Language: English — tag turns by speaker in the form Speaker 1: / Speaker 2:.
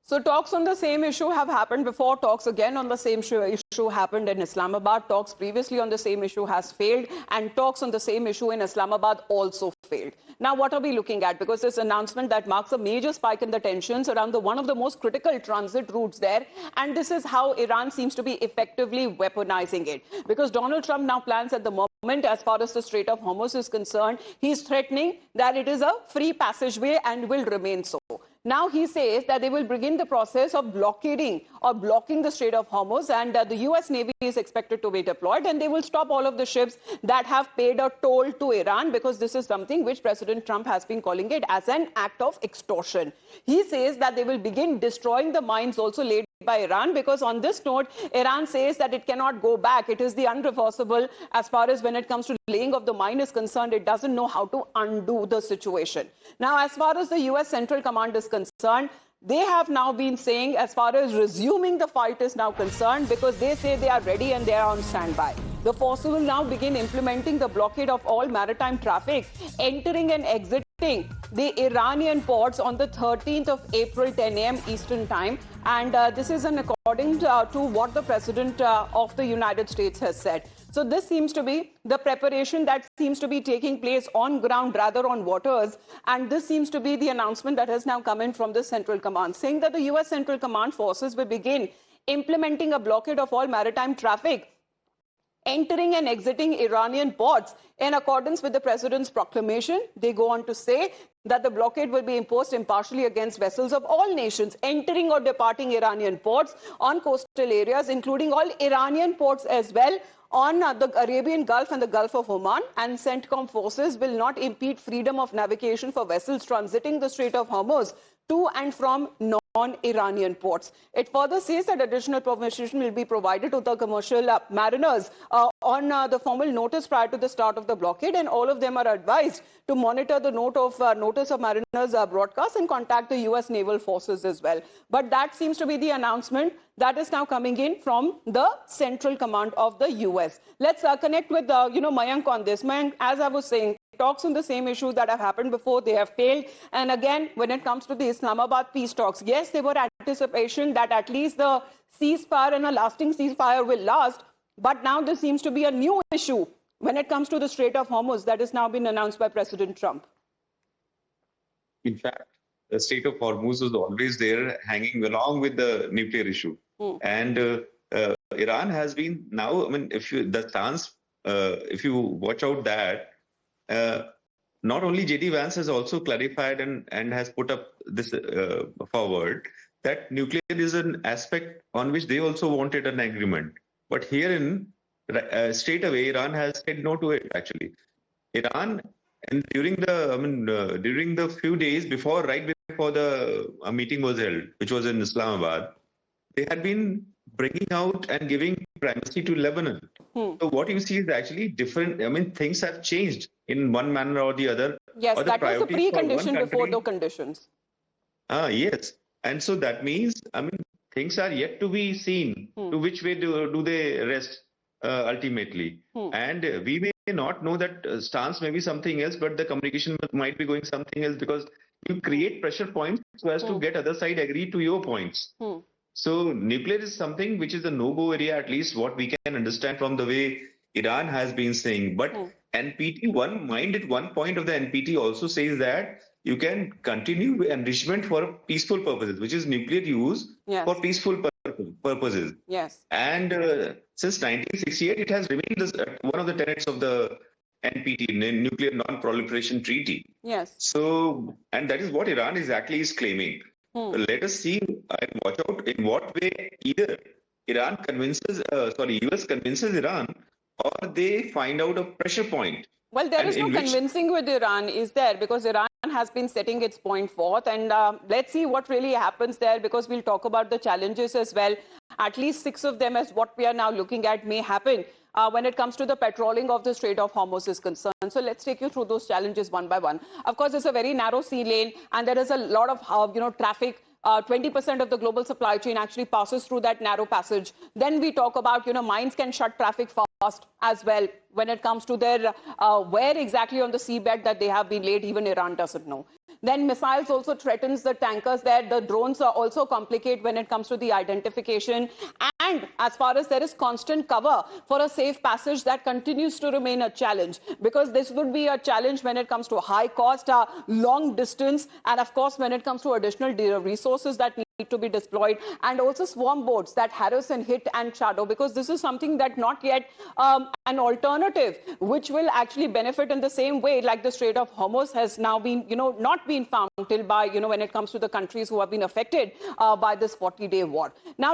Speaker 1: So talks on the same issue have happened before. Talks again on the same issue happened in Islamabad. Talks previously on the same issue has failed, and talks on the same issue in Islamabad also failed. Now, what are we looking at? Because this announcement that marks a major spike in the tensions around one of the most critical transit routes there, and this is how Iran seems to be effectively weaponizing it. Because Donald Trump now plans at the moment, as far as the Strait of Hormuz is concerned, he's threatening that it is a free passageway and will remain so. Now he says that they will begin the process of blockading or blocking the Strait of Hormuz, and the US Navy is expected to be deployed, and they will stop all of the ships that have paid a toll to Iran, because this is something which President Trump has been calling it as an act of extortion. He says that they will begin destroying the mines also laid by Iran, because on this note, Iran says that it cannot go back. It is the unreversible as far as when it comes to laying of the mine is concerned. It doesn't know how to undo the situation. Now, as far as the US Central Command is concerned, they have now been saying, as far as resuming the fight is now concerned, because they say they are ready and they are on standby. The forces will now begin implementing the blockade of all maritime traffic entering and exiting the Iranian ports on the 13th of April, 10 a.m. Eastern Time. And this is according to what the President of the United States has said. So this seems to be the preparation that seems to be taking place on ground, rather on waters. And this seems to be the announcement that has now come in from the Central Command, saying that the US Central Command forces will begin implementing a blockade of all maritime traffic entering and exiting Iranian ports in accordance with the President's proclamation. They go on to say that the blockade will be imposed impartially against vessels of all nations entering or departing Iranian ports on coastal areas, including all Iranian ports as well, on the Arabian Gulf and the Gulf of Oman. And CENTCOM forces will not impede freedom of navigation for vessels transiting the Strait of Hormuz to and from non-Iranian ports. It further says that additional permission will be provided to the commercial mariners on the formal notice prior to the start of the blockade, and all of them are advised to monitor the notice of mariners broadcast and contact the US naval forces as well. But that seems to be the announcement that is now coming in from the Central Command of the US. Let's connect with Mayank on this. Mayank, as I was saying, talks on the same issues that have happened before, they have failed. And again, when it comes to the Islamabad peace talks, yes, there were anticipation that at least the ceasefire and a lasting ceasefire will last. But now there seems to be a new issue when it comes to the Strait of Hormuz that has now been announced by President Trump.
Speaker 2: In fact, the Strait of Hormuz was always there, hanging along with the nuclear issue. And Iran has been now, I mean, if you watch out that, not only J.D. Vance has also clarified and has put up this forward, that nuclear is an aspect on which they also wanted an agreement. But herein, straight away, Iran has said no to it, actually. Iran, and during the few days before, right before the meeting was held, which was in Islamabad, they had been bringing out and giving primacy to Lebanon. So what you see is actually different. I mean, things have changed in one manner or the other.
Speaker 1: Yes, that was the precondition before the conditions.
Speaker 2: Yes. And so that means, I mean, things are yet to be seen. To which way do they rest ultimately? And we may not know that stance may be something else, but the communication might be going something else, because you create pressure points so as to get other side agree to your points. So nuclear is something which is a no-go area, at least what we can understand from the way Iran has been saying. But NPT, one point of the NPT also says that you can continue enrichment for peaceful purposes, which is nuclear use for peaceful purposes.
Speaker 1: Yes.
Speaker 2: And since 1968, it has remained one of the tenets of the NPT, Nuclear Non-Proliferation Treaty.
Speaker 1: Yes.
Speaker 2: So, and that is what Iran exactly is claiming. Let us see and watch out in what way either US convinces Iran, or they find out a pressure point.
Speaker 1: Well, there is no convincing with Iran, is there? Because Iran has been setting its point forth, and let's see what really happens there, because we'll talk about the challenges as well. At least 6 of them, as what we are now looking at, may happen when it comes to the patrolling of the Strait of Hormuz is concerned. So let's take you through those challenges one by one. Of course, it's a very narrow sea lane, and there is a lot of traffic. 20% of the global supply chain actually passes through that narrow passage. Then we talk about, mines can shut traffic as well when it comes to their where exactly on the seabed that they have been laid. Even Iran doesn't know. Then missiles also threatens the tankers there. The drones are also complicate when it comes to the identification. And as far as there is constant cover for a safe passage, that continues to remain a challenge, because this would be a challenge when it comes to high cost, long distance, and of course when it comes to additional resources that need to be deployed, and also swarm boats that harass and hit and shadow, because this is something that not yet an alternative which will actually benefit in the same way like the Strait of Hormuz has now been, not been found till by, when it comes to the countries who have been affected by this 40-day war. Now,